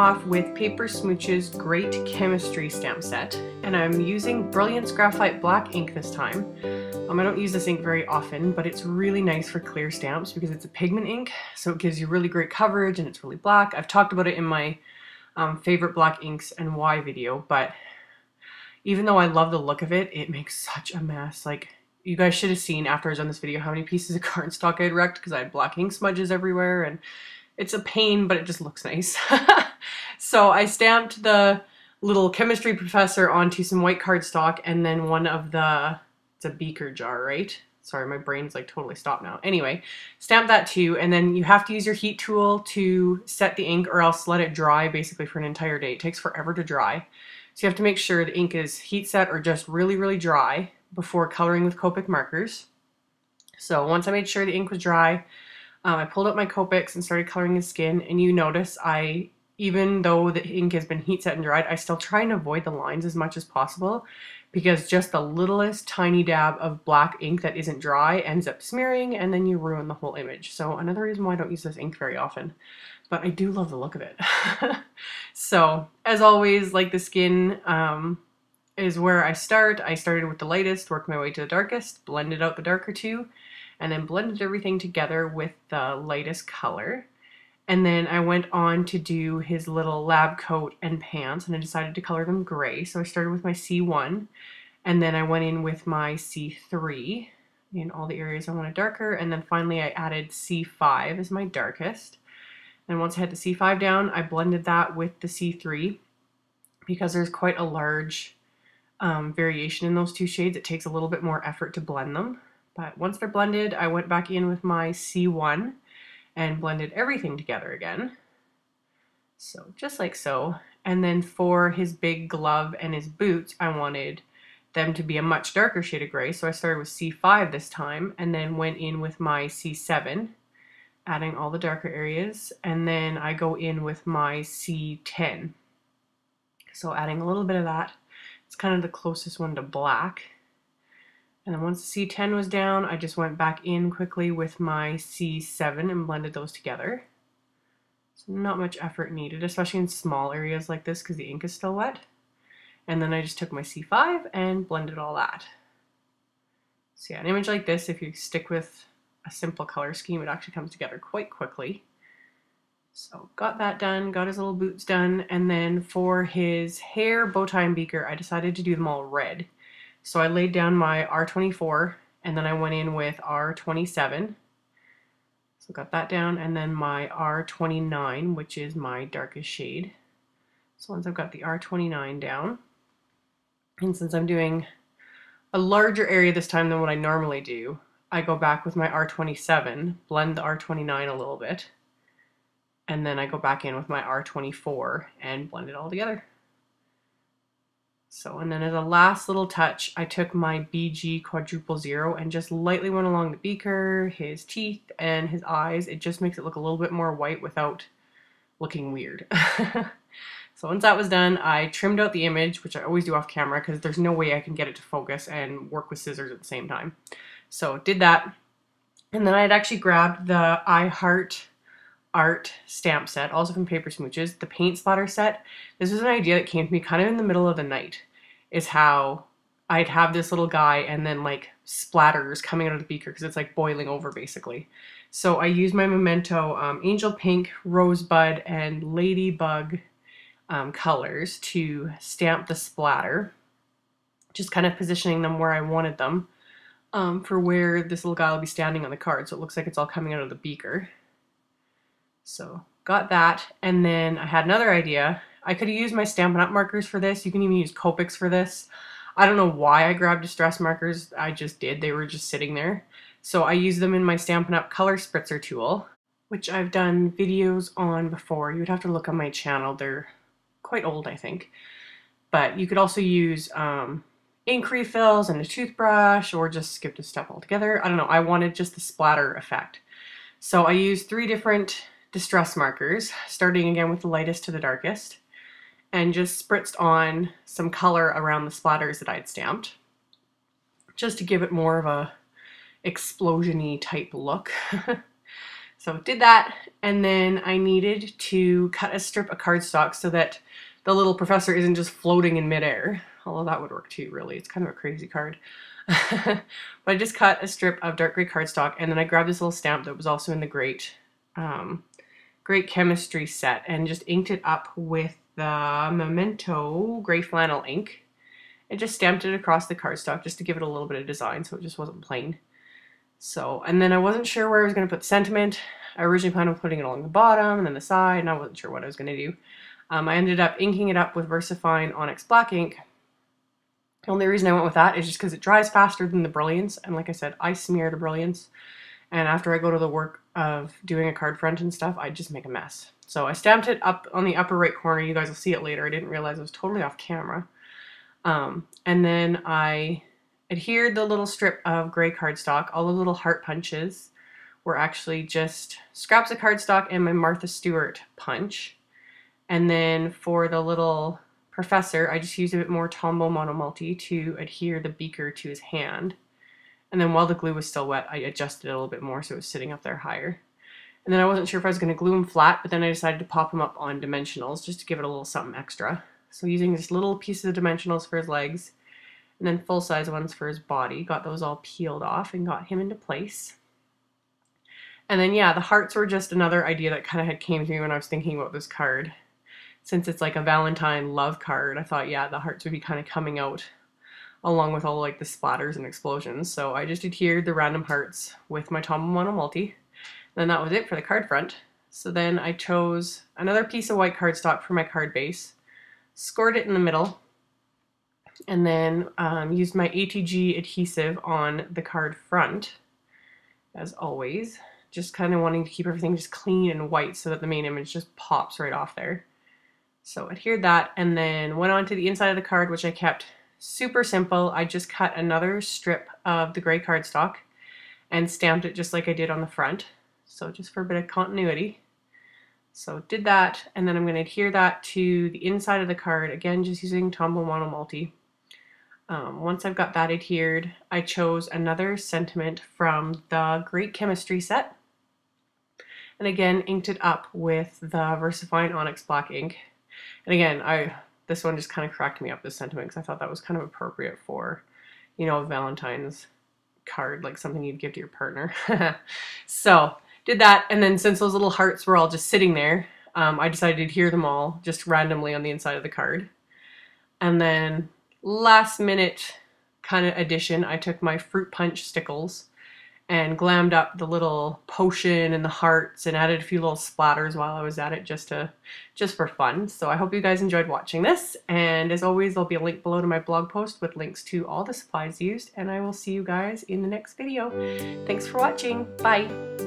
off with Paper Smooch's Great Chemistry stamp set, and I'm using Brilliance Graphite Black ink this time. I don't use this ink very often, but it's really nice for clear stamps because it's a pigment ink, so it gives you really great coverage and it's really black. I've talked about it in my favorite black inks and why video, but even though I love the look of it, it makes such a mess. Like, you guys should have seen after I was on this video how many pieces of cardstock I had wrecked because I had black ink smudges everywhere, and it's a pain, but it just looks nice. So I stamped the little chemistry professor onto some white cardstock, and then one of the, it's a beaker jar, right? Sorry, my brain's like totally stopped now. Anyway, stamp that too, and then you have to use your heat tool to set the ink or else let it dry basically for an entire day. It takes forever to dry. So you have to make sure the ink is heat set or just really, really dry before coloring with Copic markers. So once I made sure the ink was dry, I pulled out my Copics and started coloring his skin, and you notice even though the ink has been heat set and dried, I still try and avoid the lines as much as possible because just the littlest tiny dab of black ink that isn't dry ends up smearing, and then you ruin the whole image. So another reason why I don't use this ink very often, but I do love the look of it. So as always, like the skin is where I start. I started with the lightest, worked my way to the darkest, blended out the darker two, and then blended everything together with the lightest color. And then I went on to do his little lab coat and pants, and I decided to color them gray. So I started with my C1, and then I went in with my C3 in all the areas I wanted darker, and then finally I added C5 as my darkest. And once I had the C5 down, I blended that with the C3 because there's quite a large variation in those two shades. It takes a little bit more effort to blend them. But once they're blended, I went back in with my C1 and blended everything together again. So just like so. And then for his big glove and his boots, I wanted them to be a much darker shade of gray. So I started with C5 this time and then went in with my C7, adding all the darker areas. And then I go in with my C10. So adding a little bit of that. It's kind of the closest one to black. And then once the C10 was down, I just went back in quickly with my C7 and blended those together. So not much effort needed, especially in small areas like this because the ink is still wet. And then I just took my C5 and blended all that. So yeah, an image like this, if you stick with a simple color scheme, it actually comes together quite quickly. So got that done, got his little boots done, and then for his hair, bow tie, and beaker, I decided to do them all red. So I laid down my R24, and then I went in with R27. So got that down, and then my R29, which is my darkest shade. So once I've got the R29 down, and since I'm doing a larger area this time than what I normally do, I go back with my R27, blend the R29 a little bit, and then I go back in with my R24 and blend it all together. So, and then as a last little touch, I took my BG quadruple zero and just lightly went along the beaker, his teeth, and his eyes. It just makes it look a little bit more white without looking weird. So once that was done, I trimmed out the image, which I always do off camera because there's no way I can get it to focus and work with scissors at the same time. So did that. And then I had actually grabbed the I Heart Art stamp set, also from Paper Smooches, the paint splatter set. This was an idea that came to me kind of in the middle of the night, is how I'd have this little guy and then like splatters coming out of the beaker because it's like boiling over basically. So I used my Memento Angel Pink, Rosebud, and Ladybug colors to stamp the splatter, just kind of positioning them where I wanted them for where this little guy will be standing on the card, so it looks like it's all coming out of the beaker. So got that, and then I had another idea. I could have used my Stampin' Up! Markers for this. You can even use Copics for this. I don't know why I grabbed distress markers. I just did. They were just sitting there. So I used them in my Stampin' Up! Color Spritzer tool, which I've done videos on before. You would have to look on my channel. They're quite old, I think. But you could also use ink refills and a toothbrush, or just skip a step altogether. I don't know. I wanted just the splatter effect. So I used 3 different distress markers, starting again with the lightest to the darkest, and just spritzed on some color around the splatters that I'd stamped, just to give it more of a explosion-y type look. So did that, and then I needed to cut a strip of cardstock so that the little professor isn't just floating in midair. Although that would work too, really. It's kind of a crazy card. But I just cut a strip of dark gray cardstock, and then I grabbed this little stamp that was also in the Great Chemistry set and just inked it up with the Memento gray flannel ink. I just stamped it across the cardstock just to give it a little bit of design so it just wasn't plain. So, and then I wasn't sure where I was going to put the sentiment. I originally planned on putting it along the bottom and then the side, and I wasn't sure what I was going to do. I ended up inking it up with VersaFine Onyx Black ink. The only reason I went with that is just because it dries faster than the Brilliance, and like I said, I smear the Brilliance, and after I go to the work of doing a card front and stuff, I just make a mess. So I stamped it up on the upper right corner. You guys will see it later. I didn't realize it was totally off camera. And then I adhered the little strip of gray cardstock. All the little heart punches were actually just scraps of cardstock and my Martha Stewart punch. And then for the little professor, I just used a bit more Tombow Monomulti to adhere the beaker to his hand. And then while the glue was still wet, I adjusted it a little bit more so it was sitting up there higher. And then I wasn't sure if I was going to glue them flat, but then I decided to pop them up on dimensionals just to give it a little something extra. So using just little pieces of dimensionals for his legs, and then full-size ones for his body. Got those all peeled off and got him into place. And then, yeah, the hearts were just another idea that kind of had came to me when I was thinking about this card. Since it's like a Valentine love card, I thought, yeah, the hearts would be kind of coming out along with all like the splatters and explosions. So I just adhered the random hearts with my Tombow Monomulti. Then that was it for the card front. So then I chose another piece of white cardstock for my card base, scored it in the middle, and then used my ATG adhesive on the card front, as always. Just kind of wanting to keep everything just clean and white so that the main image just pops right off there. So adhered that, and then went on to the inside of the card, which I kept super simple. I just cut another strip of the gray cardstock and stamped it just like I did on the front. So just for a bit of continuity. So did that, and then I'm going to adhere that to the inside of the card, again just using Tombow Monomulti. Once I've got that adhered, I chose another sentiment from the Great Chemistry set, and again inked it up with the VersaFine Onyx Black ink. And again, this one just kind of cracked me up, this sentiment, because I thought that was kind of appropriate for, you know, Valentine's card, like something you'd give to your partner. So did that, and then since those little hearts were all just sitting there, I decided to adhere them all just randomly on the inside of the card. And then last minute kind of addition, I took my fruit punch stickles and glammed up the little potion and the hearts and added a few little splatters while I was at it just for fun. So I hope you guys enjoyed watching this, and as always there'll be a link below to my blog post with links to all the supplies used, and I will see you guys in the next video. Thanks for watching. Bye!